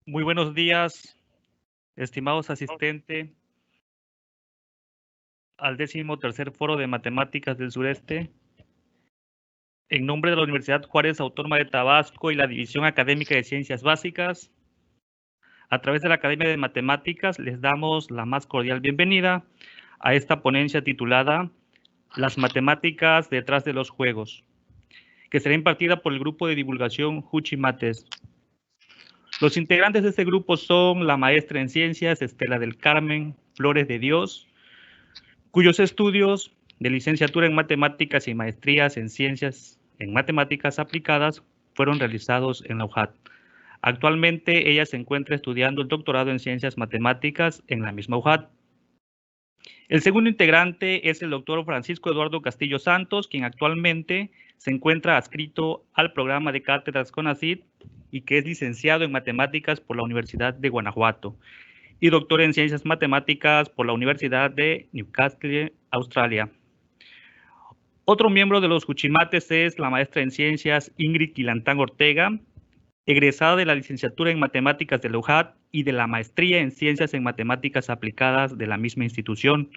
Muy buenos días, estimados asistentes al 13º Foro de Matemáticas del Sureste. En nombre de la Universidad Juárez Autónoma de Tabasco y la División Académica de Ciencias Básicas, a través de la Academia de Matemáticas les damos la más cordial bienvenida a esta ponencia titulada Las matemáticas detrás de los juegos, que será impartida por el grupo de divulgación Huchimates. Los integrantes de este grupo son la maestra en ciencias Estela del Carmen Flores de Dios, cuyos estudios de licenciatura en matemáticas y maestrías en ciencias en matemáticas aplicadas fueron realizados en la UJAT. Actualmente ella se encuentra estudiando el doctorado en ciencias matemáticas en la misma UJAT. El segundo integrante es el doctor Francisco Eduardo Castillo Santos, quien actualmente se encuentra adscrito al programa de cátedras CONACYT y que es licenciado en matemáticas por la Universidad de Guanajuato y doctor en ciencias matemáticas por la Universidad de Newcastle, Australia. Otro miembro de los Huchimates es la maestra en ciencias Ingrid Quilantán Ortega, egresada de la licenciatura en matemáticas de la UJAT y de la maestría en ciencias en matemáticas aplicadas de la misma institución.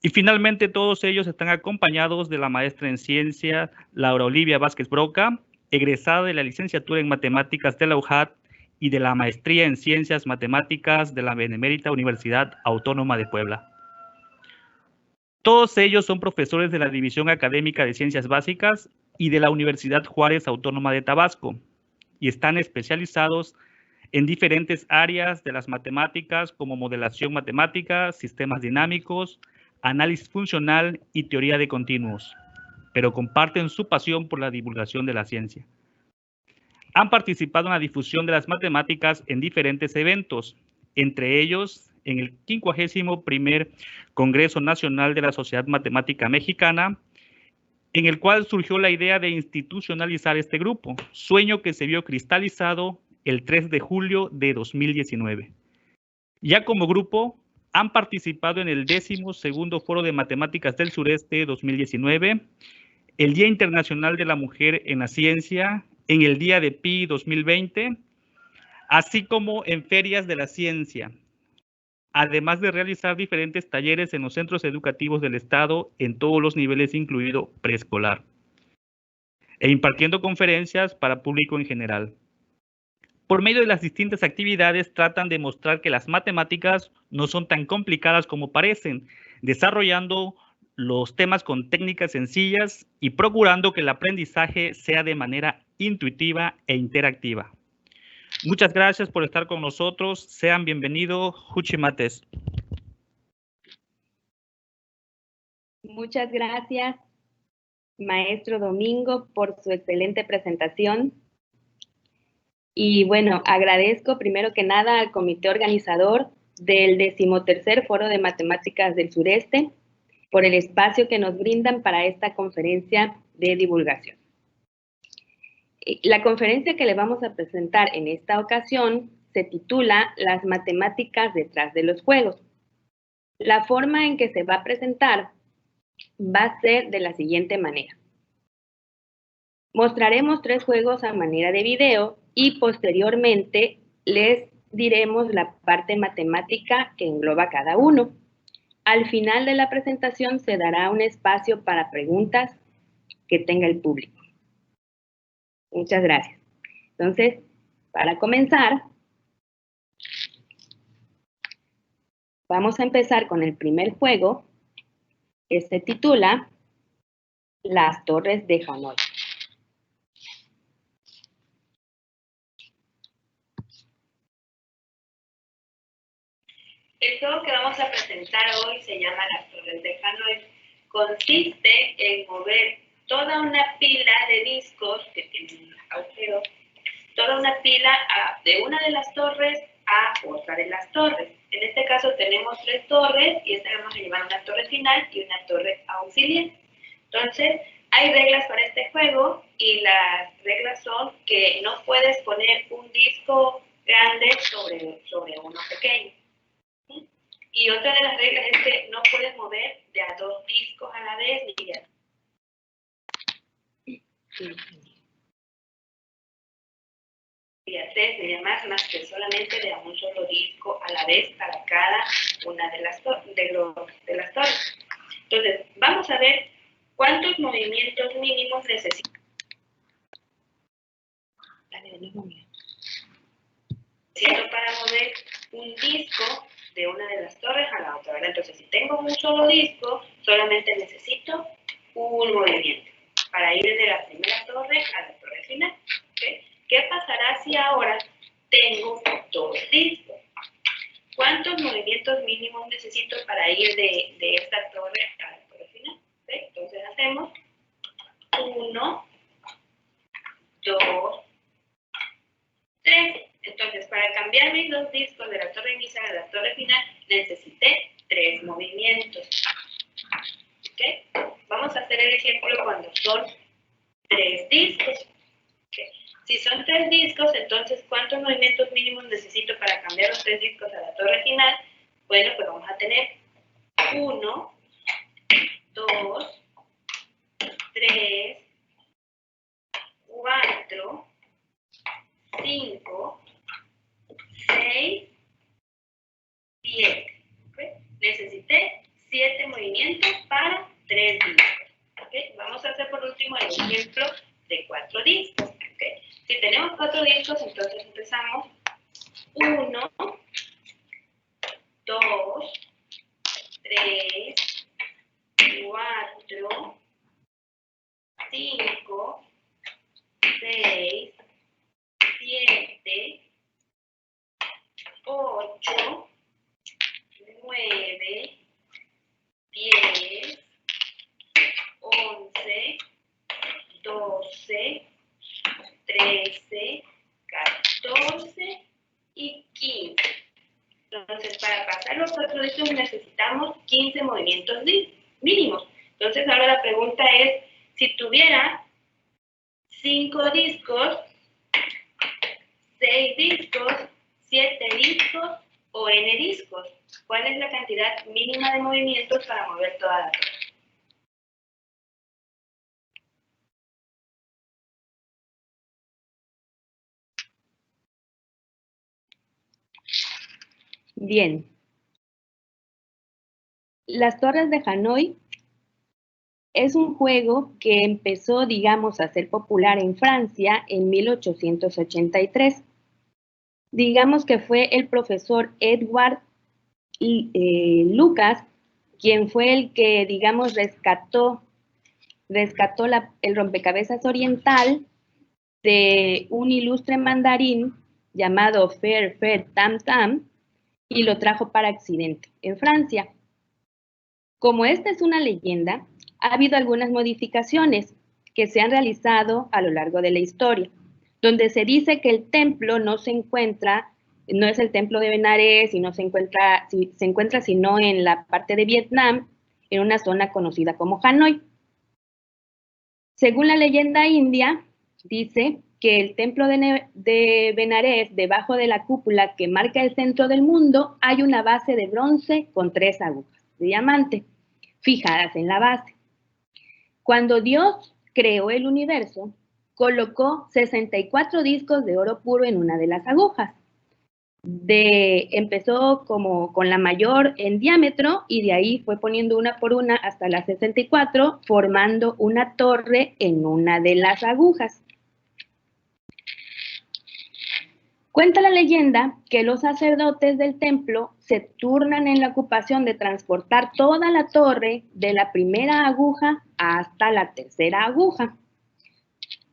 Y finalmente todos ellos están acompañados de la maestra en ciencia Laura Olivia Vázquez Broca, egresada de la licenciatura en matemáticas de la UJAT y de la maestría en ciencias matemáticas de la Benemérita Universidad Autónoma de Puebla. Todos ellos son profesores de la División Académica de Ciencias Básicas y de la Universidad Juárez Autónoma de Tabasco y están especializados en diferentes áreas de las matemáticas como modelación matemática, sistemas dinámicos, análisis funcional y teoría de continuos, pero comparten su pasión por la divulgación de la ciencia. Han participado en la difusión de las matemáticas en diferentes eventos, entre ellos en el 51º Congreso Nacional de la Sociedad Matemática Mexicana, en el cual surgió la idea de institucionalizar este grupo, sueño que se vio cristalizado el 3 de julio de 2019. Ya como grupo, han participado en el 12º Foro de Matemáticas del Sureste 2019, el Día Internacional de la Mujer en la Ciencia, en el Día de Pi 2020, así como en ferias de la ciencia, además de realizar diferentes talleres en los centros educativos del Estado en todos los niveles, incluido preescolar, e impartiendo conferencias para público en general. Por medio de las distintas actividades tratan de mostrar que las matemáticas no son tan complicadas como parecen, desarrollando los temas con técnicas sencillas y procurando que el aprendizaje sea de manera intuitiva e interactiva. Muchas gracias por estar con nosotros. Sean bienvenidos, Huchimates. Muchas gracias, maestro Domingo, por su excelente presentación. Y bueno, agradezco primero que nada al comité organizador del 13º Foro de Matemáticas del Sureste por el espacio que nos brindan para esta conferencia de divulgación. La conferencia que le vamos a presentar en esta ocasión se titula Las matemáticas detrás de los juegos. La forma en que se va a presentar va a ser de la siguiente manera. Mostraremos 3 juegos a manera de video y posteriormente les diremos la parte matemática que engloba cada uno. Al final de la presentación se dará un espacio para preguntas que tenga el público. Muchas gracias. Entonces, para comenzar, vamos a empezar con el primer juego, que se titula Las Torres de Hanoi. El juego que vamos a presentar hoy se llama Las Torres de Hanoi. Consiste en mover toda una pila de discos que tienen un agujero, toda una pila de una de las torres a otra de las torres. En este caso tenemos 3 torres y esta vamos a llevar una torre final y una torre auxiliar. Entonces, hay reglas para este juego y las reglas son que no puedes poner un disco grande sobre uno pequeño. Y otra de las reglas es que no puedes mover de a 2 discos a la vez ni de a... hacer sería más que solamente de a un solo disco a la vez para cada una de las torres. Entonces, vamos a ver cuántos movimientos mínimos necesito. Para mover un disco de una de las torres a la otra, ¿verdad? Entonces, si tengo un solo disco, solamente necesito un movimiento para ir de la primera torre a la torre final. ¿Okay? ¿Qué pasará si ahora tengo dos discos? ¿Cuántos movimientos mínimos necesito para ir de esta torre a la torre final? ¿Okay? Entonces hacemos 1, 2, 3. Entonces, para cambiar mis dos discos de la torre inicial a la torre final, necesité 3 movimientos. ¿Okay? Vamos a hacer el ejemplo cuando son 3 discos. ¿Okay? Si son 3 discos, entonces, ¿cuántos movimientos mínimos necesito para cambiar los 3 discos a la torre final? Bueno, pues vamos a tener 1, 2, 3, 4, 5, 6, 7. ¿Okay? Necesité 7 movimientos para 3 discos. ¿Okay? Vamos a hacer por último el ejemplo de 4 discos. ¿Okay? Si tenemos 4 discos, entonces empezamos 1, 2, 3, 4, 5, 6, 7, 8, 9, 10, 11, 12, 13, 14 y 15. Entonces, para pasar los 4 discos necesitamos 15 movimientos mínimos. Entonces, ahora la pregunta es, si tuviera 5 discos, 6 discos, 7 discos o n discos, ¿cuál es la cantidad mínima de movimientos para mover toda la torre? Bien. Las torres de Hanoi es un juego que empezó, digamos, a ser popular en Francia en 1883. Digamos que fue el profesor Edward Lucas quien fue el que, digamos, rescató el rompecabezas oriental de un ilustre mandarín llamado Fer Tam Tam y lo trajo para Occidente, en Francia. Como esta es una leyenda, ha habido algunas modificaciones que se han realizado a lo largo de la historia, donde se dice que el templo no es el templo de Benarés y se encuentra sino en la parte de Vietnam, en una zona conocida como Hanoi. Según la leyenda india, dice que el templo de Benarés, debajo de la cúpula que marca el centro del mundo, hay una base de bronce con 3 agujas de diamante fijadas en la base. Cuando Dios creó el universo, colocó 64 discos de oro puro en una de las agujas. Empezó como con la mayor en diámetro y de ahí fue poniendo una por una hasta las 64, formando una torre en una de las agujas. Cuenta la leyenda que los sacerdotes del templo se turnan en la ocupación de transportar toda la torre de la primera aguja hasta la tercera aguja.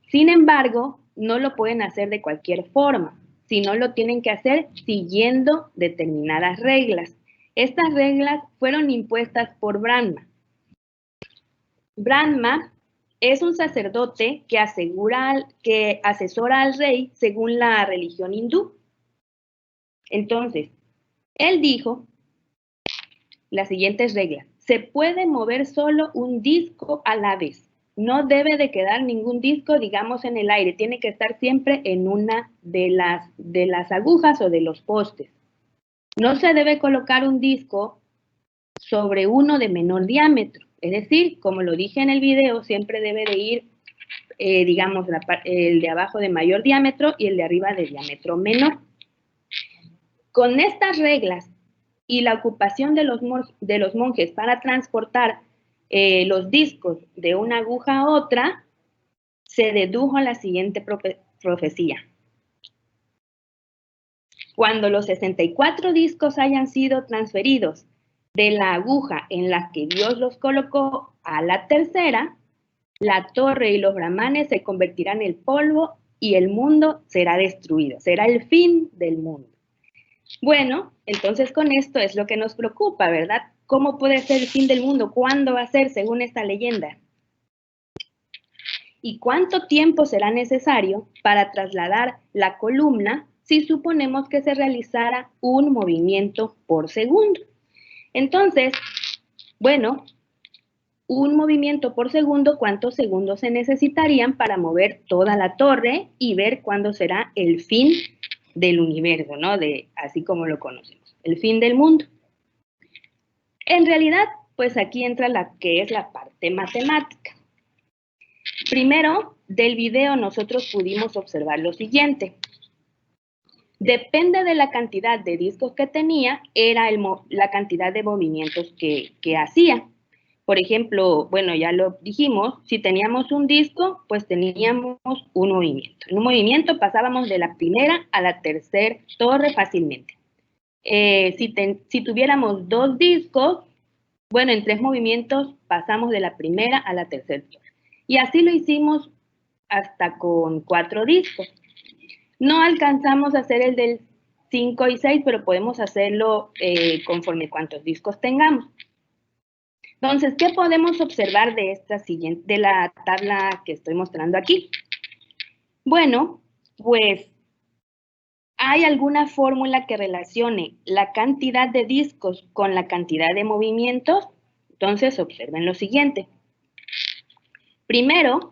Sin embargo, no lo pueden hacer de cualquier forma, sino lo tienen que hacer siguiendo determinadas reglas. Estas reglas fueron impuestas por Brahma. Brahma es un sacerdote que asesora al rey según la religión hindú. Entonces, él dijo las siguientes reglas. Se puede mover solo un disco a la vez. No debe de quedar ningún disco, digamos, en el aire. Tiene que estar siempre en una de las agujas o de los postes. No se debe colocar un disco sobre uno de menor diámetro. Es decir, como lo dije en el video, siempre debe de ir digamos, el de abajo de mayor diámetro y el de arriba de diámetro menor. Con estas reglas y la ocupación de los monjes para transportar los discos de una aguja a otra, se dedujo la siguiente profecía. Cuando los 64 discos hayan sido transferidos de la aguja en la que Dios los colocó a la tercera, la torre y los brahmanes se convertirán en polvo y el mundo será destruido. Será el fin del mundo. Bueno, entonces con esto es lo que nos preocupa, ¿verdad? ¿Cómo puede ser el fin del mundo? ¿Cuándo va a ser según esta leyenda? ¿Y cuánto tiempo será necesario para trasladar la columna si suponemos que se realizara un movimiento por segundo? Entonces, bueno, un movimiento por segundo, ¿cuántos segundos se necesitarían para mover toda la torre y ver cuándo será el fin del universo, ¿no? Así como lo conocemos, el fin del mundo. En realidad, pues aquí entra la que es la parte matemática. Primero, del video nosotros pudimos observar lo siguiente. Depende de la cantidad de discos que tenía, era la cantidad de movimientos que hacía. Por ejemplo, bueno, ya lo dijimos, si teníamos un disco, pues teníamos un movimiento. En un movimiento pasábamos de la primera a la tercera torre fácilmente. Si tuviéramos 2 discos, bueno, en 3 movimientos pasamos de la primera a la tercera torre. Y así lo hicimos hasta con 4 discos. No alcanzamos a hacer el del 5 y 6, pero podemos hacerlo conforme cuantos discos tengamos. Entonces, ¿qué podemos observar de la tabla que estoy mostrando aquí? Bueno, pues ¿hay alguna fórmula que relacione la cantidad de discos con la cantidad de movimientos? Entonces, observen lo siguiente. Primero,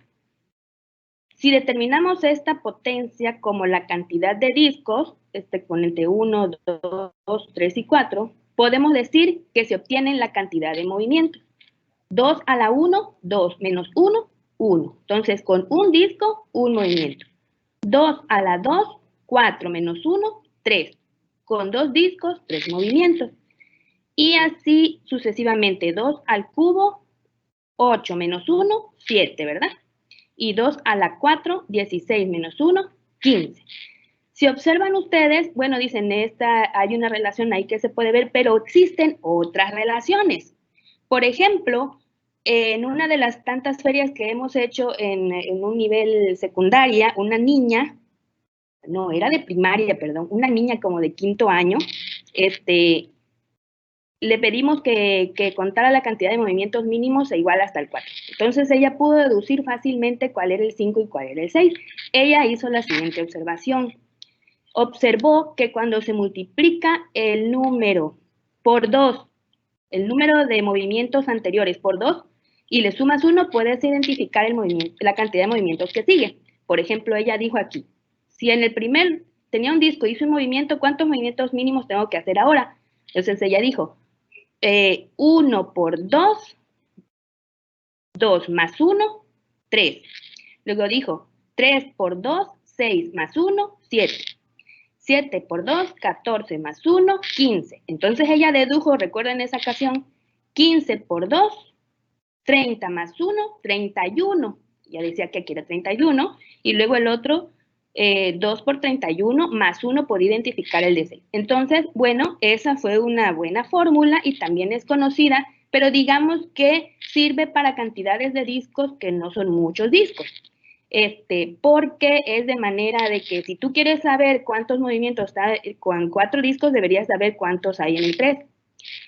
si determinamos esta potencia como la cantidad de discos, este exponente 1, 2, 3 y 4, podemos decir que se obtiene la cantidad de movimientos. 2 a la 1, 2, menos 1, 1. Entonces, con un disco, un movimiento. 2 a la 2, 4 menos 1, 3. Con 2 discos, 3 movimientos. Y así sucesivamente, 2 al cubo, 8 menos 1, 7, ¿verdad? Y 2 a la 4, 16 menos 1, 15. Si observan ustedes, bueno, dicen, hay una relación ahí que se puede ver, pero existen otras relaciones. Por ejemplo, en una de las tantas ferias que hemos hecho en un nivel secundaria, una niña, no, era de primaria, perdón, una niña como de 5º año, le pedimos que contara la cantidad de movimientos mínimos e igual hasta el 4. Entonces ella pudo deducir fácilmente cuál era el 5 y cuál era el 6. Ella hizo la siguiente observación. Observó que cuando se multiplica el número por 2, el número de movimientos anteriores por 2, y le sumas 1, puedes identificar la cantidad de movimientos que sigue. Por ejemplo, ella dijo aquí, si en el primer tenía un disco y hizo un movimiento, ¿cuántos movimientos mínimos tengo que hacer ahora? Entonces ella dijo, 1 por 2, 2 más 1, 3. Luego dijo, 3 por 2, 6 más 1, 7. 7 por 2, 14 más 1, 15. Entonces ella dedujo, recuerden esa ocasión, 15 por 2, 30 más 1, 31. Ya decía que aquí era 31. Y luego el otro, 2 por 31 más 1 por identificar el de 6. Entonces, bueno, esa fue una buena fórmula y también es conocida, pero digamos que sirve para cantidades de discos que no son muchos discos. Porque es de manera de que si tú quieres saber cuántos movimientos está con 4 discos, deberías saber cuántos hay en el 3.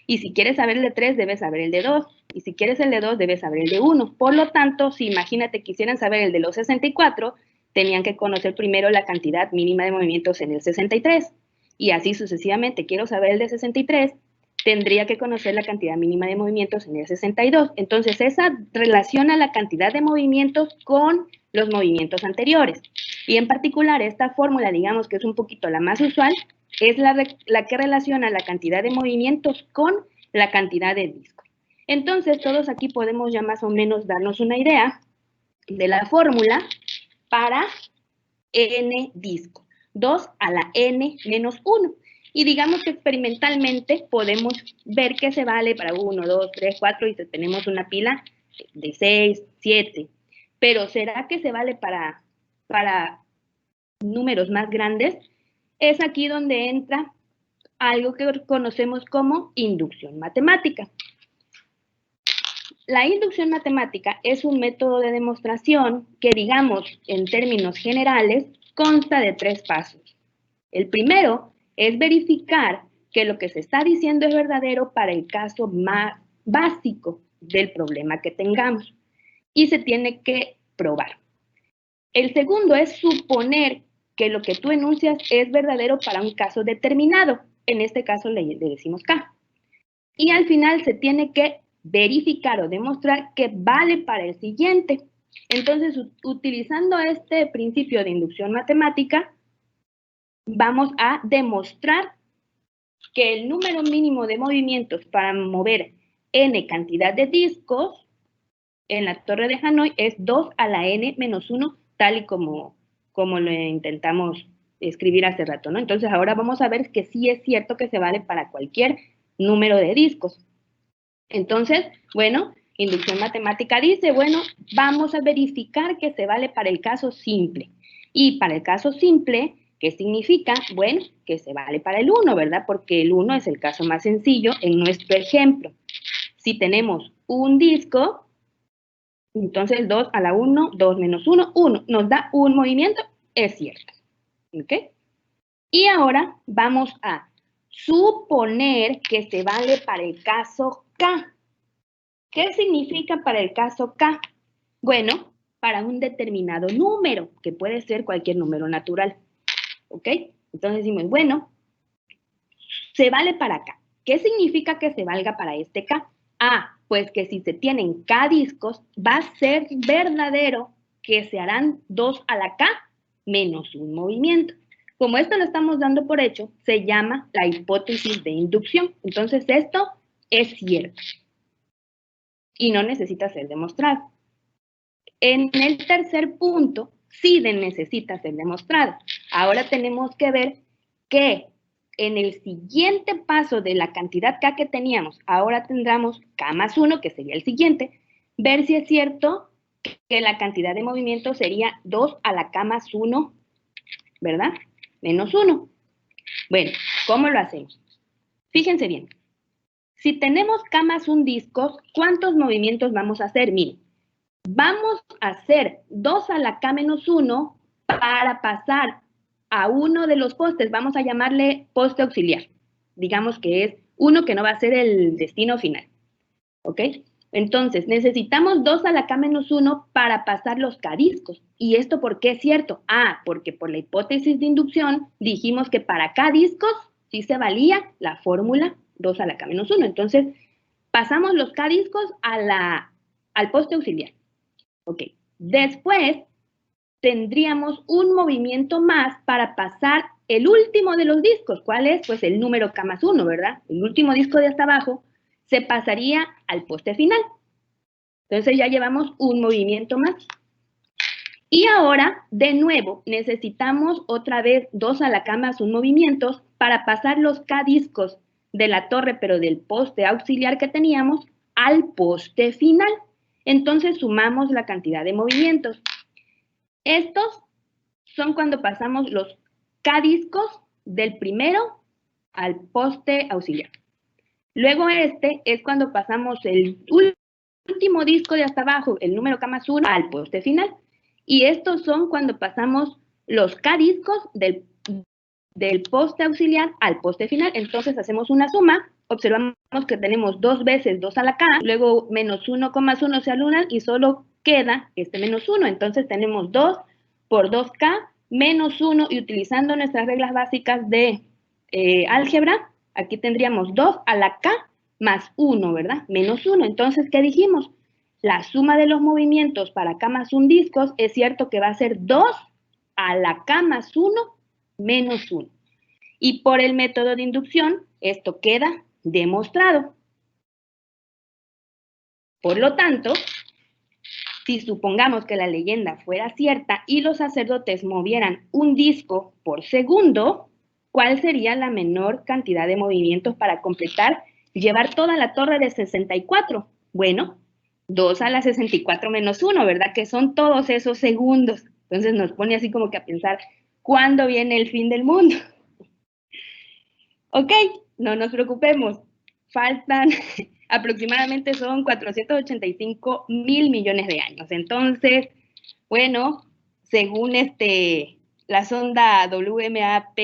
Y si quieres saber el de 3, debes saber el de 2. Y si quieres el de 2, debes saber el de 1. Por lo tanto, si imagínate quisieran saber el de los 64, tenían que conocer primero la cantidad mínima de movimientos en el 63. Y así sucesivamente, quiero saber el de 63, tendría que conocer la cantidad mínima de movimientos en el 62. Entonces, esa relaciona la cantidad de movimientos con los movimientos anteriores. Y en particular, esta fórmula, digamos que es un poquito la más usual, es la que relaciona la cantidad de movimientos con la cantidad de discos. Entonces, todos aquí podemos ya más o menos darnos una idea de la fórmula para n discos, 2 a la n menos 1. Y digamos que experimentalmente podemos ver que se vale para 1, 2, 3, 4 y tenemos una pila de 6, 7. Pero ¿será que se vale para números más grandes? Es aquí donde entra algo que conocemos como inducción matemática. La inducción matemática es un método de demostración que, digamos, en términos generales, consta de 3 pasos. El primero es verificar que lo que se está diciendo es verdadero para el caso más básico del problema que tengamos y se tiene que probar. El segundo es suponer que lo que tú enuncias es verdadero para un caso determinado. En este caso le decimos K. Y al final se tiene que verificar o demostrar que vale para el siguiente. Entonces, utilizando este principio de inducción matemática, vamos a demostrar que el número mínimo de movimientos para mover n cantidad de discos en la torre de Hanói es 2 a la n menos 1, tal y como lo intentamos escribir hace rato, ¿no? Entonces, ahora vamos a ver que sí es cierto que se vale para cualquier número de discos. Entonces, bueno, inducción matemática dice, bueno, vamos a verificar que se vale para el caso simple. Y para el caso simple, ¿qué significa? Bueno, que se vale para el 1, ¿verdad? Porque el 1 es el caso más sencillo en nuestro ejemplo. Si tenemos un disco, entonces 2 a la 1, 2 menos 1, 1. Nos da un movimiento, es cierto. ¿Ok? Y ahora vamos a suponer que se vale para el caso K. ¿Qué significa para el caso K? Bueno, para un determinado número, que puede ser cualquier número natural. ¿Ok? Entonces decimos, bueno, se vale para K. ¿Qué significa que se valga para este K? Ah, pues que si se tienen K discos, va a ser verdadero que se harán 2 a la K menos un movimiento. Como esto lo estamos dando por hecho, se llama la hipótesis de inducción. Entonces, esto es cierto y no necesita ser demostrado. En el tercer punto, sí necesita ser demostrado. Ahora tenemos que ver que en el siguiente paso de la cantidad K que teníamos, ahora tendremos K más 1, que sería el siguiente, ver si es cierto que la cantidad de movimiento sería 2 a la K más 1, ¿verdad? Menos 1. Bueno, ¿cómo lo hacemos? Fíjense bien. Si tenemos K más 1 discos, ¿cuántos movimientos vamos a hacer? Miren, vamos a hacer 2 a la K menos 1 para pasar a uno de los postes. Vamos a llamarle poste auxiliar. Digamos que es uno que no va a ser el destino final. ¿Ok? Entonces, necesitamos 2 a la K menos 1 para pasar los K discos. ¿Y esto por qué es cierto? Ah, porque por la hipótesis de inducción dijimos que para K discos sí se valía la fórmula 2 a la K menos 1. Entonces, pasamos los K discos al poste auxiliar. Ok. Después, tendríamos un movimiento más para pasar el último de los discos. ¿Cuál es? Pues el número K más 1, ¿verdad? El último disco de hasta abajo se pasaría al poste final. Entonces ya llevamos un movimiento más. Y ahora, de nuevo, necesitamos otra vez 2 a la K más 1 movimientos para pasar los K discos de la torre, pero del poste auxiliar que teníamos, al poste final. Entonces sumamos la cantidad de movimientos. Estos son cuando pasamos los K discos del primero al poste auxiliar. Luego este es cuando pasamos el último disco de hasta abajo, el número K más 1, al poste final. Y estos son cuando pasamos los K discos del poste auxiliar al poste final. Entonces hacemos una suma, observamos que tenemos 2 veces 2 a la K, luego menos 1, 1 se anulan y solo queda este menos 1. Entonces tenemos 2 por 2K menos 1 y utilizando nuestras reglas básicas de álgebra, aquí tendríamos 2 a la K más 1, ¿verdad? Menos 1. Entonces, ¿qué dijimos? La suma de los movimientos para K más 1 discos es cierto que va a ser 2 a la K más 1 menos 1. Y por el método de inducción, esto queda demostrado. Por lo tanto, Si supongamos que la leyenda fuera cierta y los sacerdotes movieran un disco por segundo, ¿cuál sería la menor cantidad de movimientos para completar, llevar toda la torre de 64? Bueno, 2 a la 64 menos 1, ¿verdad? Que son todos esos segundos. Entonces nos pone así como que a pensar, ¿cuándo viene el fin del mundo? Ok, no nos preocupemos. Faltan, aproximadamente son 485 mil millones de años. Entonces, bueno, según la sonda WMAP,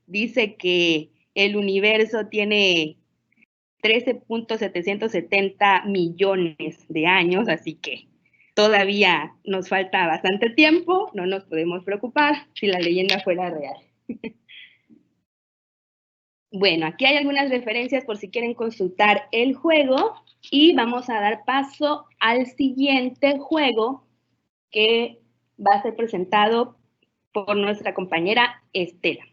dice que el universo tiene 13.770 millones de años, así que todavía nos falta bastante tiempo, no nos podemos preocupar si la leyenda fuera real. Bueno, aquí hay algunas referencias por si quieren consultar el juego y vamos a dar paso al siguiente juego que va a ser presentado por nuestra compañera Estela.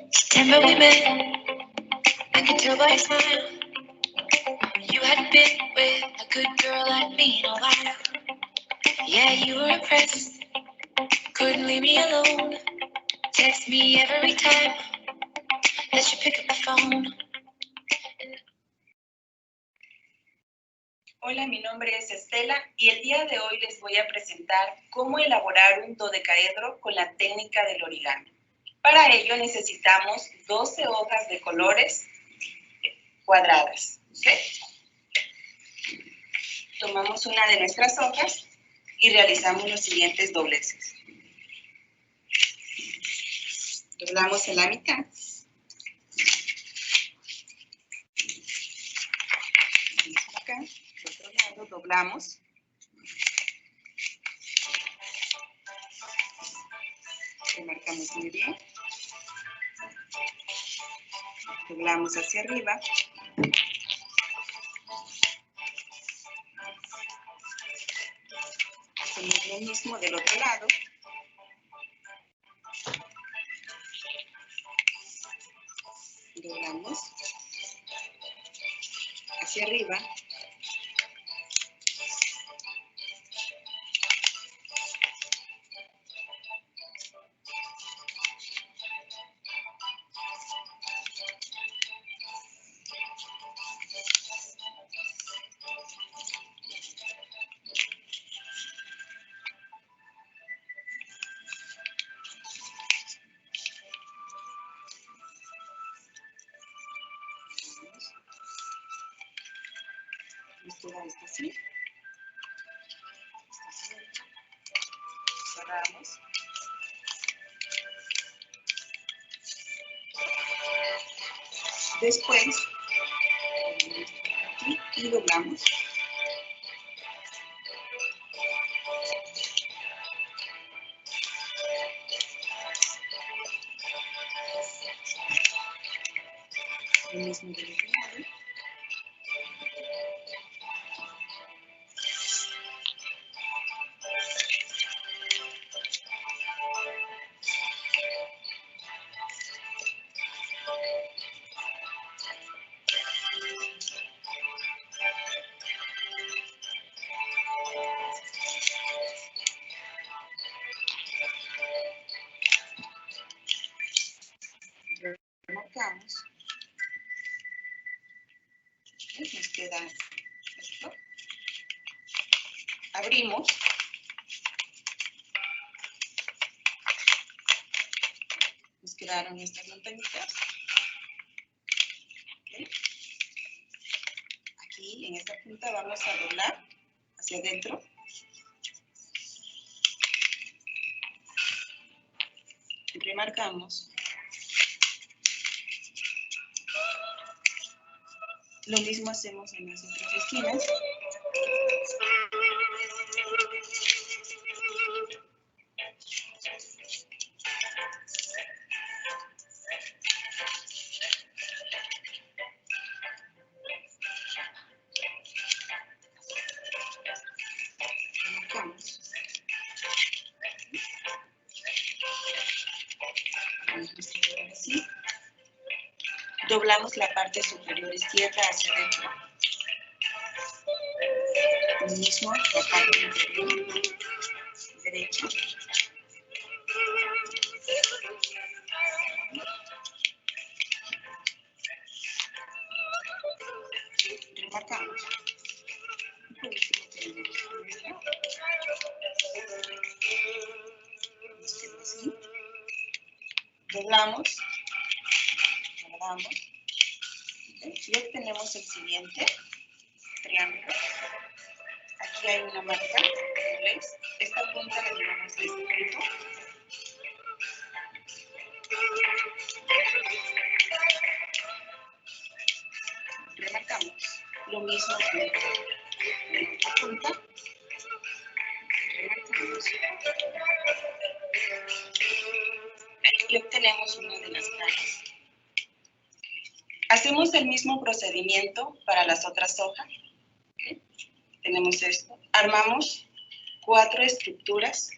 September we met, I could tell by your smile. You hadn't been with a good girl like me in a while. Yeah, you were impressed, couldn't leave me alone. Text me every time that you pick up the phone. Hola, mi nombre es Estela y el día de hoy les voy a presentar cómo elaborar un dodecaedro con la técnica del origami. Para ello necesitamos 12 hojas de colores cuadradas. ¿Okay? Tomamos una de nuestras hojas y realizamos los siguientes dobleces. Doblamos en la mitad. Acá, del otro lado, doblamos. Lo marcamos muy bien. Doblamos hacia arriba. Hacemos lo mismo del otro lado. Doblamos hacia arriba. Nos queda esta así. Cerramos. Después, aquí y doblamos. Lo mismo del otro lado. Remarcamos. Nos queda esto. Abrimos. Nos quedaron estas montañitas. ¿Okay? Aquí en esta punta vamos a doblar hacia adentro. Remarcamos. Lo mismo hacemos en las otras esquinas. Remarcamos. Doblamos la parte superior izquierda hacia adentro. Lo mismo la parte inferior derecha. Remarcamos. Así. Doblamos, guardamos y obtenemos el siguiente triángulo. Aquí hay una marca, ¿ves? Esta punta la llevamos a este punto. Remarcamos lo mismo que en la punta. Remarcamos. Y obtenemos una de las caras. Hacemos el mismo procedimiento para las otras hojas. ¿Okay? Tenemos esto. Armamos 4 estructuras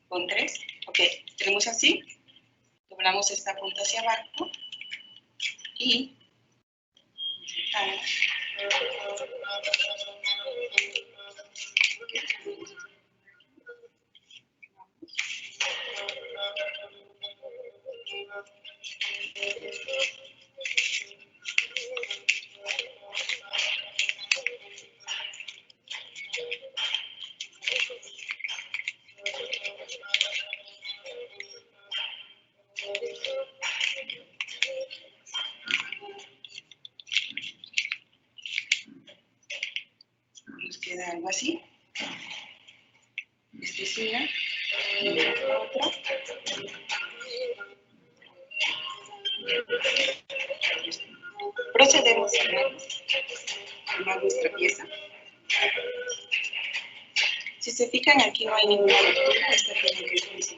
con 3. Ok, tenemos así. Doblamos esta punta hacia abajo y nos queda algo así. Esta es una, y la otra. Procedemos a armar nuestra pieza. Si se fijan, aquí no hay ninguna abertura. Esta tiene que ser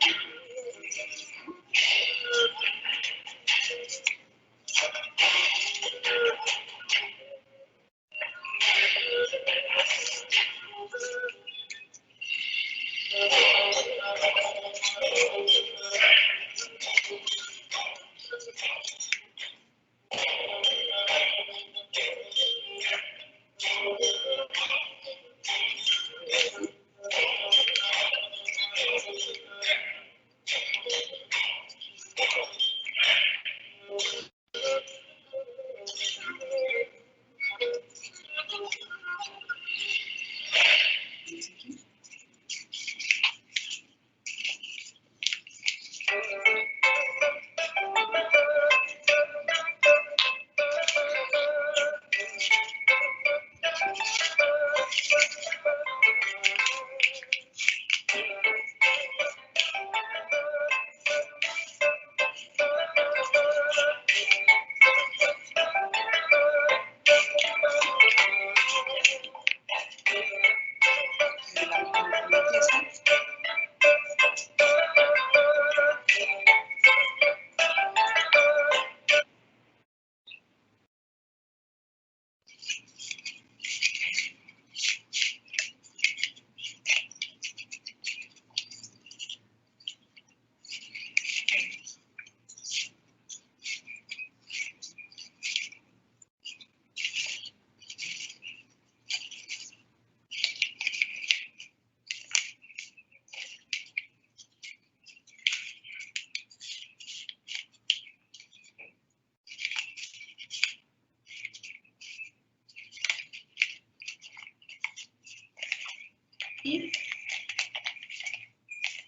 y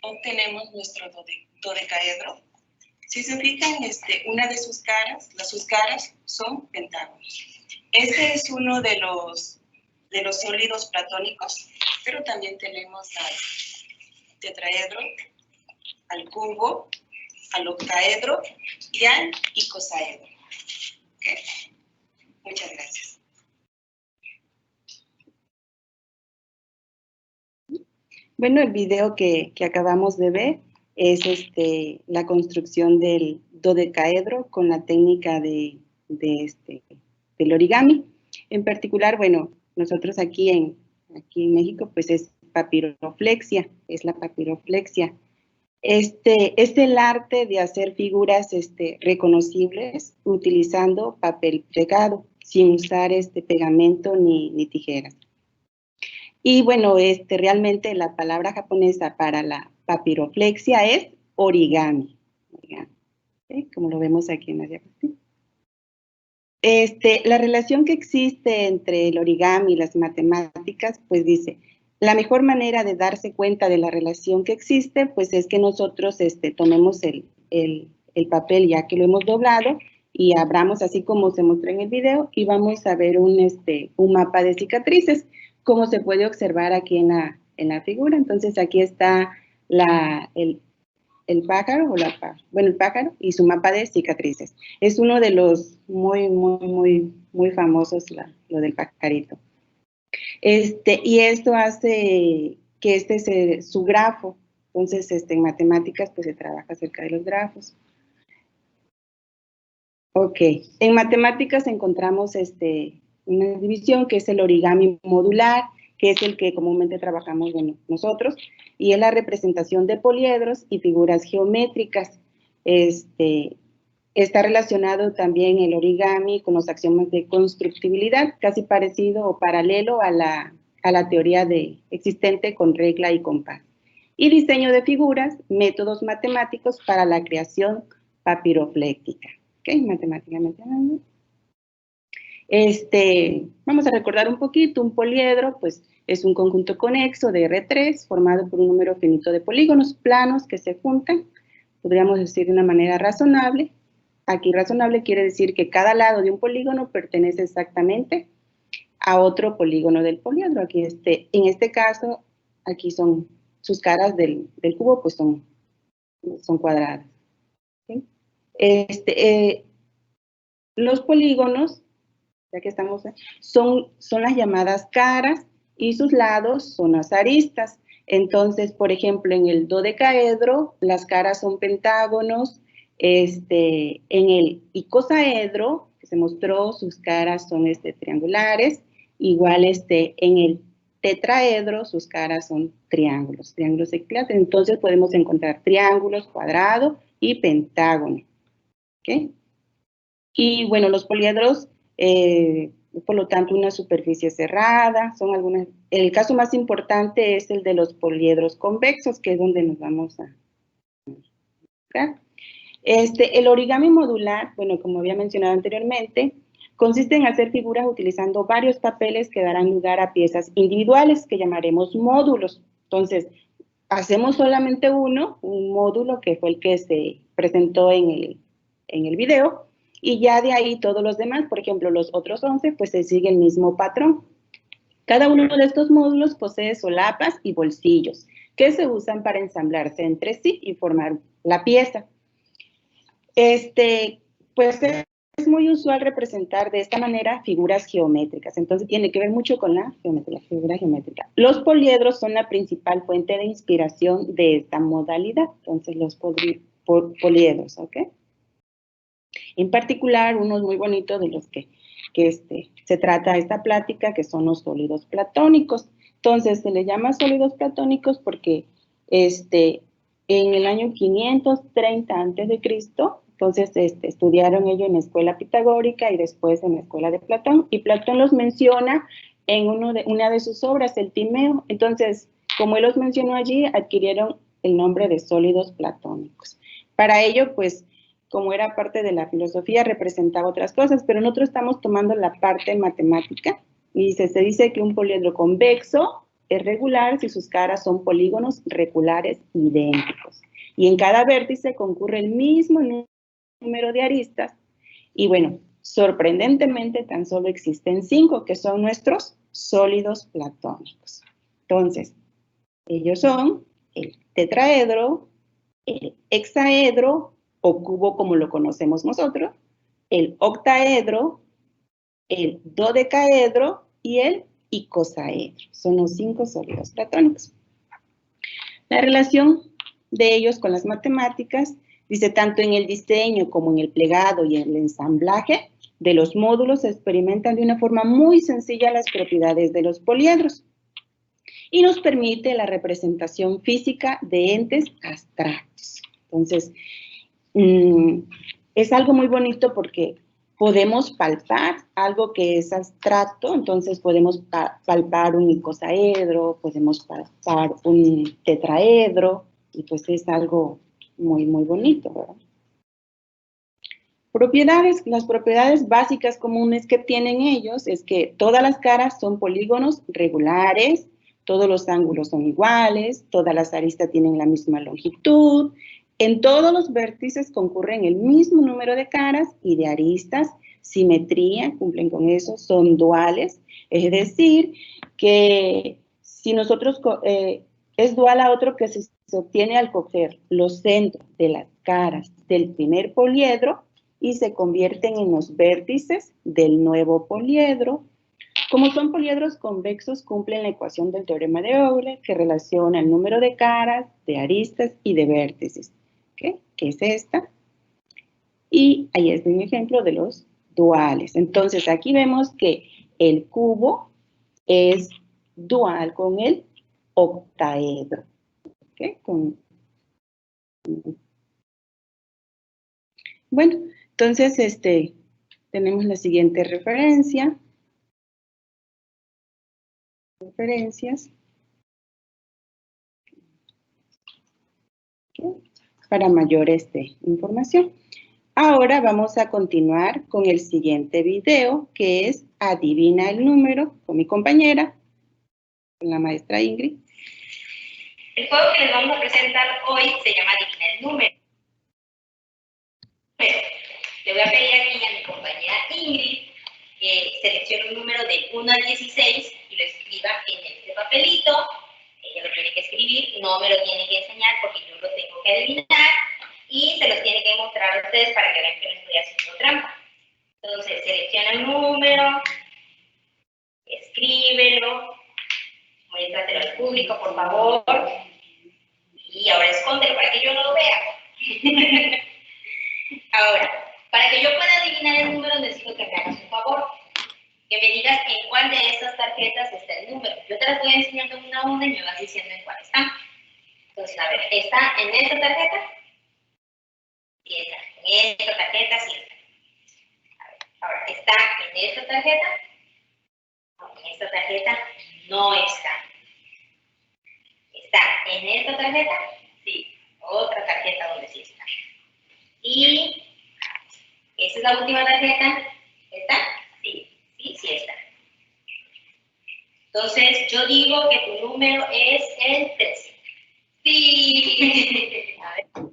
obtenemos nuestro dodecaedro. Si se fijan, una de sus caras, sus caras son pentágonos. Este es uno de los sólidos platónicos, pero también tenemos al tetraedro, al cubo, al octaedro y al icosaedro. ¿Okay? Muchas gracias. Bueno, el video que acabamos de ver es la construcción del dodecaedro con la técnica del origami. En particular, bueno, nosotros aquí en México, pues es papiroflexia, es la papiroflexia. Es el arte de hacer figuras reconocibles utilizando papel plegado, sin usar pegamento ni tijeras. Y bueno, realmente la palabra japonesa para la papiroflexia es origami. ¿Sí? Como lo vemos aquí en la diapositiva. La relación que existe entre el origami y las matemáticas, pues dice, la mejor manera de darse cuenta de la relación que existe, pues es que nosotros tomemos el papel ya que lo hemos doblado y abramos así como se mostró en el video y vamos a ver un mapa de cicatrices, como se puede observar aquí en la figura. Entonces aquí está el pájaro, el pájaro y su mapa de cicatrices. Es uno de los muy famosos, lo del pajarito. Y esto hace que sea su grafo. Entonces, en matemáticas, pues se trabaja acerca de los grafos. Ok, en matemáticas encontramos una división que es el origami modular, que es el que comúnmente trabajamos nosotros, y es la representación de poliedros y figuras geométricas. Está relacionado también el origami con los axiomas de constructibilidad, casi parecido o paralelo a la teoría existente con regla y compás. Y diseño de figuras, métodos matemáticos para la creación papirofléctica. ¿Ok? Matemáticamente hablando. Vamos a recordar un poquito, un poliedro, pues es un conjunto conexo de R3 formado por un número finito de polígonos planos que se juntan, podríamos decir de una manera razonable. Aquí razonable quiere decir que cada lado de un polígono pertenece exactamente a otro polígono del poliedro. Aquí en este caso, aquí son sus caras del cubo, pues son cuadradas. ¿Sí? Los polígonos, ya que estamos, son las llamadas caras y sus lados son las aristas. Entonces, por ejemplo, en el dodecaedro, las caras son pentágonos. En el icosaedro, que se mostró, sus caras son triangulares. Igual en el tetraedro, sus caras son triángulos equiláteros. Entonces podemos encontrar triángulos, cuadrado y pentágono. ¿Okay? Y bueno, los poliedros, por lo tanto, una superficie cerrada, son algunas. El caso más importante es el de los poliedros convexos, que es donde nos vamos a buscar. El origami modular, bueno, como había mencionado anteriormente, consiste en hacer figuras utilizando varios papeles que darán lugar a piezas individuales que llamaremos módulos. Entonces, hacemos solamente un módulo que fue el que se presentó en el video, y ya de ahí todos los demás, por ejemplo, los otros 11, pues se sigue el mismo patrón. Cada uno de estos módulos posee solapas y bolsillos que se usan para ensamblarse entre sí y formar la pieza. Pues es muy usual representar de esta manera figuras geométricas, entonces tiene que ver mucho con la figura geométrica. Los poliedros son la principal fuente de inspiración de esta modalidad, entonces los poliedros, ¿ok? En particular, unos muy bonitos de los que se trata esta plática, que son los sólidos platónicos. Entonces, se le llama sólidos platónicos porque en el año 530 a.C., entonces estudiaron ello en la escuela pitagórica y después en la escuela de Platón, y Platón los menciona en una de sus obras, el Timeo. Entonces, como él los mencionó allí, adquirieron el nombre de sólidos platónicos. Para ello, pues, como era parte de la filosofía, representaba otras cosas, pero nosotros estamos tomando la parte matemática, y se dice que un poliedro convexo es regular si sus caras son polígonos regulares idénticos. Y en cada vértice concurre el mismo número de aristas. Y bueno, sorprendentemente tan solo existen 5, que son nuestros sólidos platónicos. Entonces, ellos son el tetraedro, el hexaedro, o cubo como lo conocemos nosotros, el octaedro, el dodecaedro y el icosaedro. Son los 5 sólidos platónicos. La relación de ellos con las matemáticas, dice, tanto en el diseño como en el plegado y en el ensamblaje de los módulos se experimentan de una forma muy sencilla las propiedades de los poliedros. y nos permite la representación física de entes abstractos. Entonces, es algo muy bonito porque podemos palpar algo que es abstracto, entonces podemos palpar un icosaedro, podemos palpar un tetraedro, y pues es algo muy, muy bonito, ¿verdad? Propiedades, las propiedades básicas comunes que tienen ellos es que todas las caras son polígonos regulares, todos los ángulos son iguales, todas las aristas tienen la misma longitud, en todos los vértices concurren el mismo número de caras y de aristas, simetría, cumplen con eso, son duales, es decir, que si nosotros, es dual a otro que se obtiene al coger los centros de las caras del primer poliedro y se convierten en los vértices del nuevo poliedro. Como son poliedros convexos, cumplen la ecuación del teorema de Euler, que relaciona el número de caras, de aristas y de vértices, ¿okay? Que es esta. Y ahí es un ejemplo de los duales. Entonces, aquí vemos que el cubo es dual con el octaedro. ¿Okay? Bueno, entonces, tenemos la siguiente referencia. Referencias. Okay. Para mayor información. Ahora vamos a continuar con el siguiente video, que es Adivina el número, con mi compañera, con la maestra Ingrid. El juego que les vamos a presentar hoy se llama Adivina el número. Le voy a pedir aquí a mi compañera Ingrid que seleccione un número de 1 al 16 y lo escriba en este papelito. Ella lo tiene que escribir, no me lo tiene que enseñar porque yo lo tengo que adivinar y se los tiene que mostrar a ustedes para que vean que no estoy haciendo trampa. Entonces, selecciona el número, escríbelo, muéstratelo al público, por favor, y ahora escóndelo para que yo no lo vea. Ahora, para que yo pueda adivinar el número, necesito que me hagas un favor. Que me digas en cuál de estas tarjetas está el número. Yo te las voy enseñando una a una y me vas diciendo en cuál está. Entonces, a ver, ¿está en esta tarjeta? Sí está. En esta tarjeta sí está. A ver, ahora, ¿está en esta tarjeta? No, en esta tarjeta no está. ¿Está en esta tarjeta? Sí. Otra tarjeta donde sí está. Y esa es la última tarjeta. ¿Está? Sí. Sí está. Entonces, yo digo que tu número es el 13. Sí. A ver.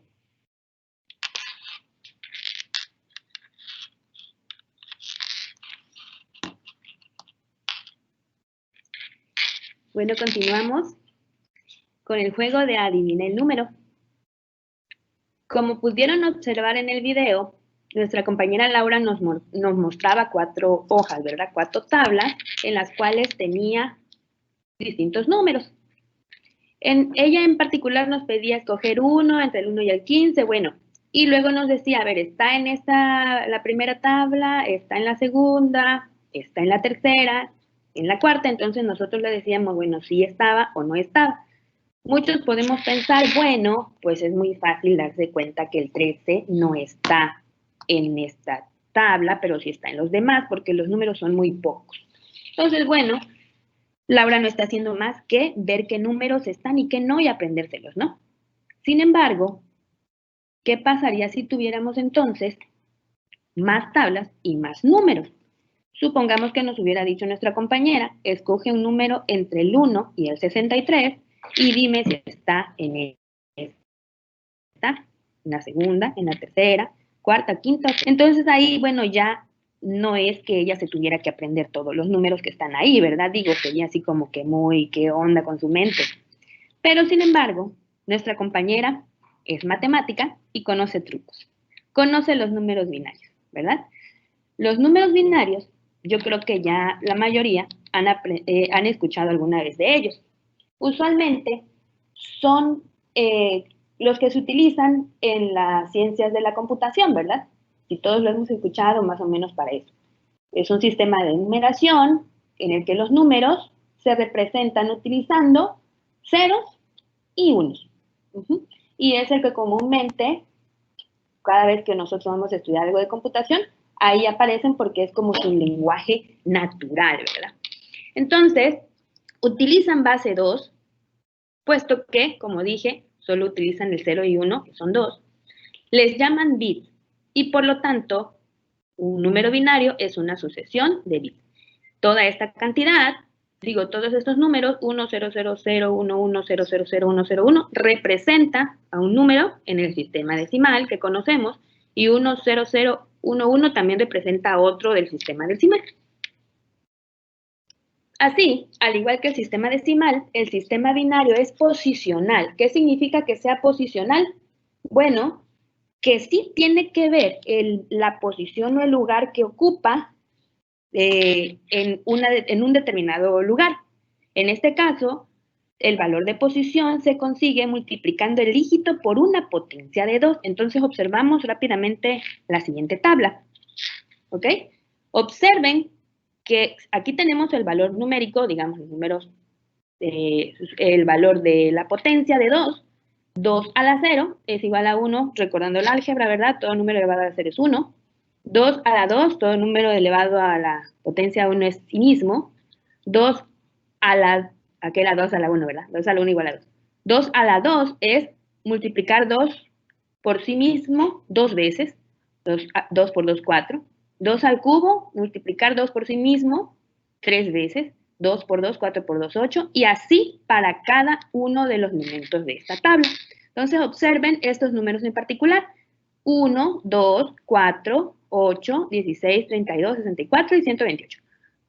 Bueno, continuamos con el juego de Adivina el número. Como pudieron observar en el video, nuestra compañera Laura nos mostraba 4 hojas, ¿verdad? 4 tablas en las cuales tenía distintos números. Ella en particular nos pedía escoger uno, entre el 1 y el 15, bueno, y luego nos decía, a ver, está en la primera tabla, está en la segunda, está en la tercera, en la cuarta, entonces nosotros le decíamos, bueno, si estaba o no estaba. Muchos podemos pensar, bueno, pues es muy fácil darse cuenta que el 13 no está en esta tabla, pero sí está en los demás, porque los números son muy pocos. Entonces, bueno, Laura no está haciendo más que ver qué números están y qué no y aprendérselos, ¿no? Sin embargo, ¿qué pasaría si tuviéramos entonces más tablas y más números? Supongamos que nos hubiera dicho nuestra compañera, escoge un número entre el 1 y el 63 y dime si está en la segunda, en la tercera, cuarta, quinta. Entonces ahí, bueno, ya no es que ella se tuviera que aprender todos los números que están ahí, ¿verdad? Digo, sería así como que muy, ¿qué onda con su mente? Pero sin embargo, nuestra compañera es matemática y conoce trucos. Conoce los números binarios, ¿verdad? Los números binarios, yo creo que ya la mayoría han escuchado alguna vez de ellos. Usualmente son los que se utilizan en las ciencias de la computación, ¿verdad? Y todos lo hemos escuchado más o menos para eso. Es un sistema de numeración en el que los números se representan utilizando ceros y unos. Y es el que comúnmente, cada vez que nosotros vamos a estudiar algo de computación, ahí aparecen porque es como su lenguaje natural, ¿verdad? Entonces, utilizan base 2, puesto que, como dije, solo utilizan el 0 y 1, que son 2. Les llaman bits y por lo tanto, un número binario es una sucesión de bits. Toda esta cantidad, digo, todos estos números, 1, 0, 0, 0, 1, 1, 0, 0, 0, 1, 0, 1, representa a un número en el sistema decimal que conocemos y 1, 0, 0, 1, 1 también representa a otro del sistema decimal. Así, al igual que el sistema decimal, el sistema binario es posicional. ¿Qué significa que sea posicional? Bueno, que sí tiene que ver la posición o el lugar que ocupa en un determinado lugar. En este caso, el valor de posición se consigue multiplicando el dígito por una potencia de 2. Entonces, observamos rápidamente la siguiente tabla. ¿Ok? Observen que aquí tenemos el valor numérico, digamos, los números, el valor de la potencia de 2. 2 a la 0 es igual a 1, recordando el álgebra, ¿verdad? Todo número elevado a la 0 es 1. 2 a la 2, todo número elevado a la potencia 1 es sí mismo. 2 a la, aquí era 2 a la 1, ¿verdad? 2 a la 1 igual a 2. 2 a la 2 es multiplicar 2 por sí mismo 2 veces. 2 por 2, 4. 2 al cubo, multiplicar 2 por sí mismo 3 veces. 2 por 2, 4 por 2, 8, y así para cada uno de los elementos de esta tabla. Entonces, observen estos números en particular. 1, 2, 4, 8, 16, 32, 64 y 128.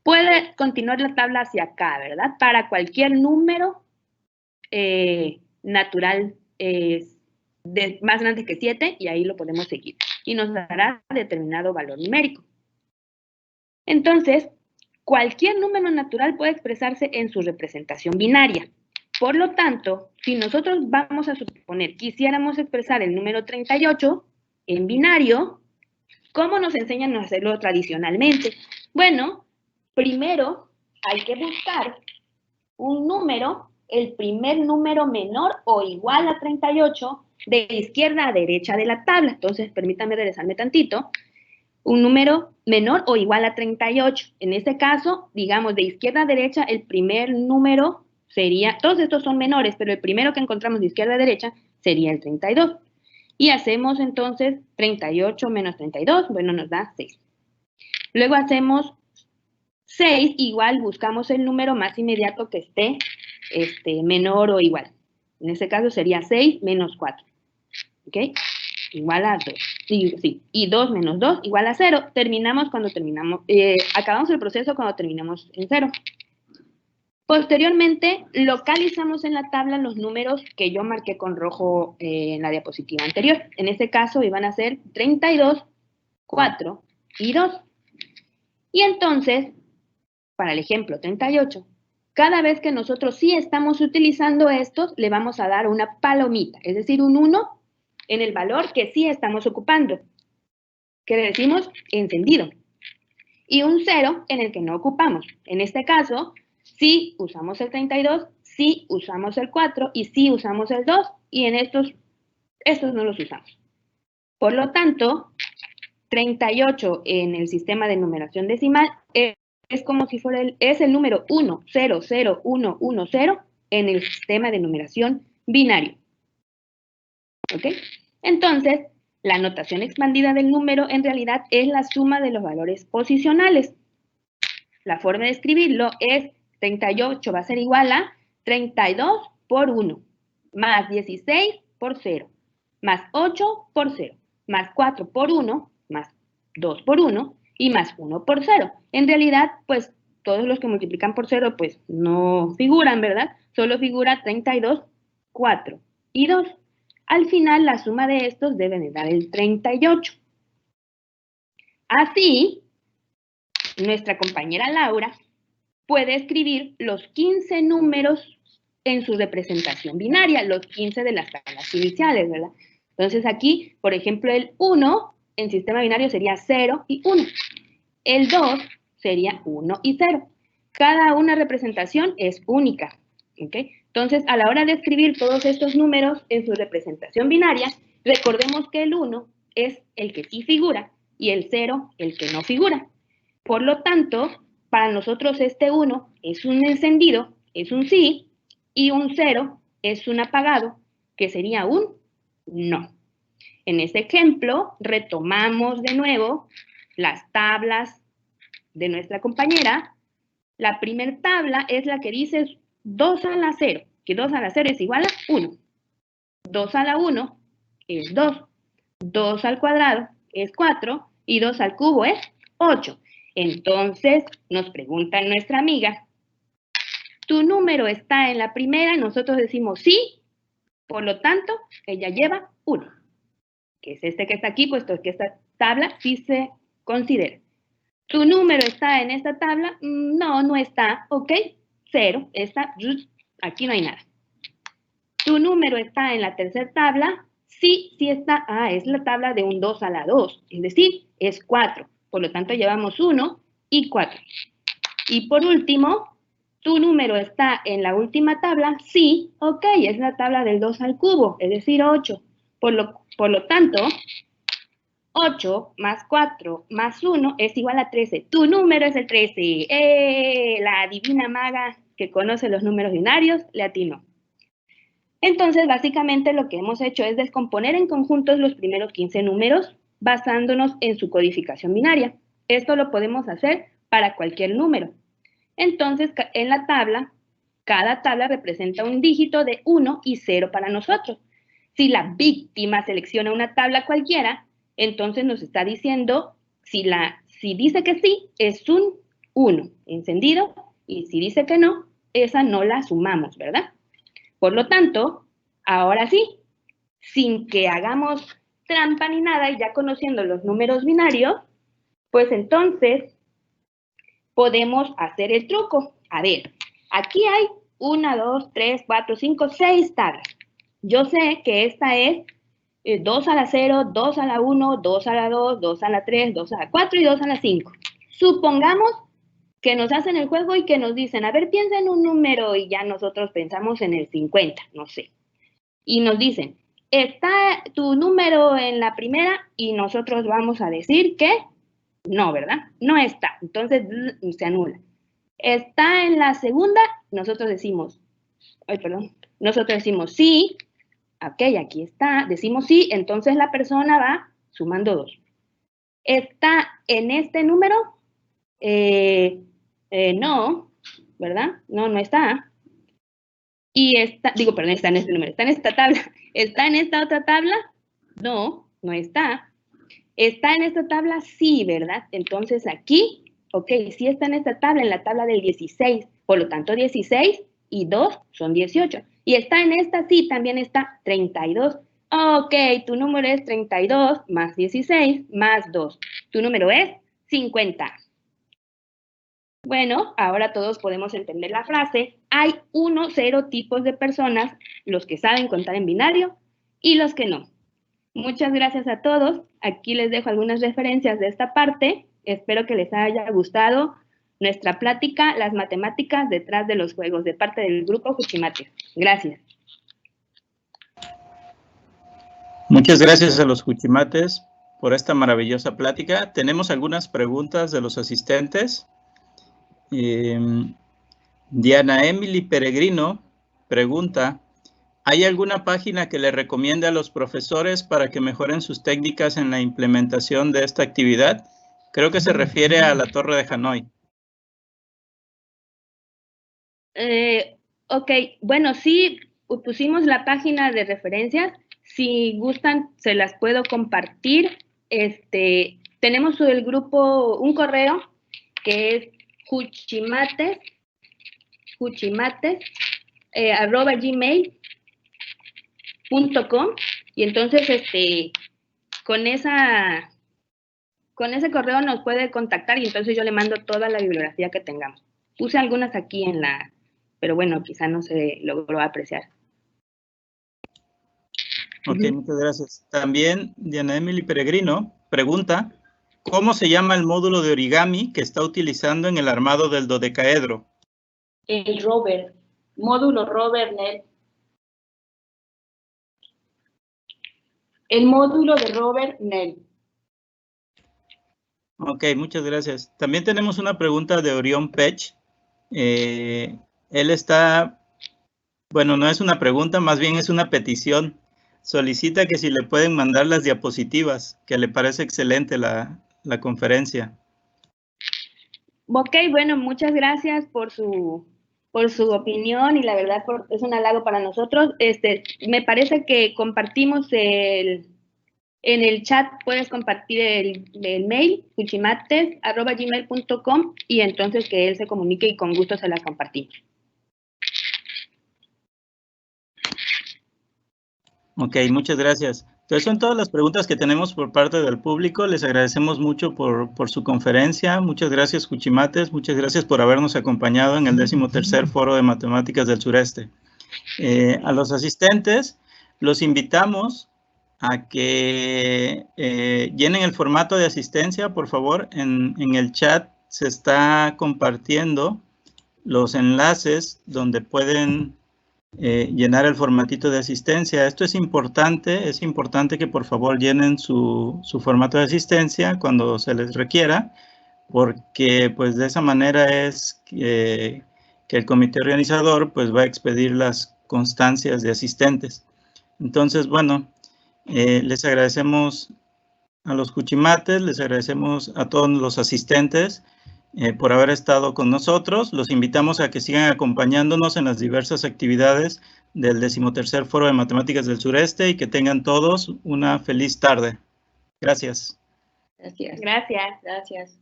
Puede continuar la tabla hacia acá, ¿verdad? Para cualquier número natural más grande que 7, y ahí lo podemos seguir. Y nos dará determinado valor numérico. Entonces, cualquier número natural puede expresarse en su representación binaria. Por lo tanto, si nosotros vamos a suponer, quisiéramos expresar el número 38 en binario, ¿cómo nos enseñan a hacerlo tradicionalmente? Bueno, primero hay que buscar un número, el primer número menor o igual a 38, de izquierda a derecha de la tabla. Entonces, permítanme regresarme tantito. Un número menor o igual a 38. En este caso, digamos, de izquierda a derecha, el primer número sería, todos estos son menores, pero el primero que encontramos de izquierda a derecha sería el 32. Y hacemos entonces 38 menos 32, bueno, nos da 6. Luego hacemos 6, igual buscamos el número más inmediato que esté menor o igual. En este caso sería 6 menos 4. ¿Ok? Igual a 2. Sí, y 2 menos 2 igual a 0. Terminamos cuando terminamos, acabamos el proceso cuando terminamos en 0. Posteriormente, localizamos en la tabla los números que yo marqué con rojo en la diapositiva anterior. En este caso iban a ser 32, 4 y 2. Y entonces, para el ejemplo 38, cada vez que nosotros sí estamos utilizando estos, le vamos a dar una palomita, es decir, un 1 en el valor que sí estamos ocupando, que le decimos encendido, y un 0 en el que no ocupamos. En este caso, sí usamos el 32, sí usamos el 4 y sí usamos el 2, y en estos no los usamos. Por lo tanto, 38 en el sistema de numeración decimal es como si fuera es el número 1, 0, 0, 1, 1, 0 en el sistema de numeración binario. ¿Ok? Entonces, la notación expandida del número en realidad es la suma de los valores posicionales. La forma de escribirlo es 38 va a ser igual a 32 por 1, más 16 por 0, más 8 por 0, más 4 por 1, más 2 por 1 y más 1 por 0. En realidad, pues, todos los que multiplican por 0, pues, no figuran, ¿verdad? Solo figura 32, 4 y 2. Al final, la suma de estos debe de dar el 38. Así, nuestra compañera Laura puede escribir los 15 números en su representación binaria, los 15 de las tablas iniciales, ¿verdad? Entonces aquí, por ejemplo, el 1 en sistema binario sería 0 y 1. El 2 sería 1 y 0. cada una representación es única. ¿Ok? Entonces, a la hora de escribir todos estos números en su representación binaria, recordemos que el 1 es el que sí figura y el 0 el que no figura. Por lo tanto, para nosotros este 1 es un encendido, es un sí, y un 0 es un apagado, que sería un no. En este ejemplo, retomamos de nuevo las tablas de nuestra compañera. La primera tabla es la que dice 2 a la 0, que 2 a la 0 es igual a 1. 2 a la 1 es 2. 2 al cuadrado es 4 y 2 al cubo es 8. Entonces, nos pregunta nuestra amiga, ¿tu número está en la primera? Nosotros decimos sí, por lo tanto, ella lleva 1. Que es este que está aquí, puesto que esta tabla sí se considera. ¿Tu número está en esta tabla? No, no está. Ok, 0. Está, aquí no hay nada. ¿Tu número está en la tercera tabla? Sí, sí está. Ah, es la tabla de un 2 a la 2. Es decir, es 4. Por lo tanto, llevamos 1 y 4. Y por último, ¿tu número está en la última tabla? Sí, ok, es la tabla del 2 al cubo, es decir, 8. Por lo tanto, 8 más 4 más 1 es igual a 13. Tu número es el 13. La divina maga que conoce los números binarios le atinó. Entonces, básicamente lo que hemos hecho es descomponer en conjuntos los primeros 15 números basándonos en su codificación binaria. Esto lo podemos hacer para cualquier número. Entonces, en la tabla, cada tabla representa un dígito de 1 y 0 para nosotros. Si la víctima selecciona una tabla cualquiera, entonces nos está diciendo, si dice que sí, es un 1 encendido, y si dice que no, esa no la sumamos, ¿verdad? Por lo tanto, ahora sí, sin que hagamos trampa ni nada, y ya conociendo los números binarios, pues entonces podemos hacer el truco. A ver, aquí hay 1, 2, 3, 4, 5, 6 tablas. Yo sé que esta es 2 a la 0, 2 a la 1, 2 a la 2, 2 a la 3, 2 a la 4 y 2 a la 5. Supongamos que nos hacen el juego y que nos dicen, a ver, piensa en un número, y ya nosotros pensamos en el 50, no sé. Y nos dicen, ¿está tu número en la primera? Y nosotros vamos a decir que no, ¿verdad? No está, entonces se anula. ¿Está en la segunda? Nosotros decimos sí. Ok, aquí está, decimos sí, entonces la persona va sumando 2. ¿Está en este número? No, ¿verdad? No, no está. Y está en este número, está en esta tabla. ¿Está en esta otra tabla? No, no está. ¿Está en esta tabla? Sí, ¿verdad? Entonces aquí, ok, sí está en esta tabla, en la tabla del 16. Por lo tanto, 16 y 2 son 18. Y está en esta, sí, también está 32. Ok, tu número es 32 más 16 más 2. Tu número es 50. Bueno, ahora todos podemos entender la frase. Hay 0 tipos de personas, los que saben contar en binario y los que no. Muchas gracias a todos. Aquí les dejo algunas referencias de esta parte. Espero que les haya gustado nuestra plática, las matemáticas detrás de los juegos, de parte del grupo Juchimate. Gracias. Muchas gracias a los Juchimates por esta maravillosa plática. Tenemos algunas preguntas de los asistentes. Diana Emily Peregrino pregunta, ¿hay alguna página que le recomiende a los profesores para que mejoren sus técnicas en la implementación de esta actividad? Creo que se refiere a la Torre de Hanoi. Ok, bueno, sí pusimos la página de referencias. Si gustan, se las puedo compartir. Tenemos el grupo, un correo que es @gmail.com, y entonces con ese correo nos puede contactar y entonces yo le mando toda la bibliografía que tengamos. Puse algunas aquí pero bueno, quizá no se logró apreciar. Ok, muchas gracias. También Diana Emily Peregrino pregunta, ¿Cómo se llama el módulo de origami que está utilizando en el armado del dodecaedro? El rover, módulo rover, Nel. El módulo de rover, Nel. Ok, muchas gracias. También tenemos una pregunta de Orión Pech. Él está, bueno, no es una pregunta, más bien es una petición. Solicita que si le pueden mandar las diapositivas, que le parece excelente la conferencia. Ok, bueno, muchas gracias por su opinión y la verdad es un halago para nosotros. Me parece que compartimos en el chat, puedes compartir el mail, cuchimates@gmail.com, y entonces que él se comunique y con gusto se las compartimos. Ok, muchas gracias. Entonces son todas las preguntas que tenemos por parte del público. Les agradecemos mucho por su conferencia. Muchas gracias, Cuchimates. Muchas gracias por habernos acompañado en el 13º Foro de Matemáticas del Sureste. A los asistentes los invitamos a que llenen el formato de asistencia, por favor. En el chat se está compartiendo los enlaces donde pueden llenar el formatito de asistencia. Esto es importante que por favor llenen su formato de asistencia cuando se les requiera, porque pues de esa manera es que el comité organizador pues va a expedir las constancias de asistentes. Entonces, bueno, les agradecemos a los cuchimates, les agradecemos a todos los asistentes por haber estado con nosotros. Los invitamos a que sigan acompañándonos en las diversas actividades del 13º Foro de Matemáticas del Sureste y que tengan todos una feliz tarde. Gracias. Gracias. Gracias.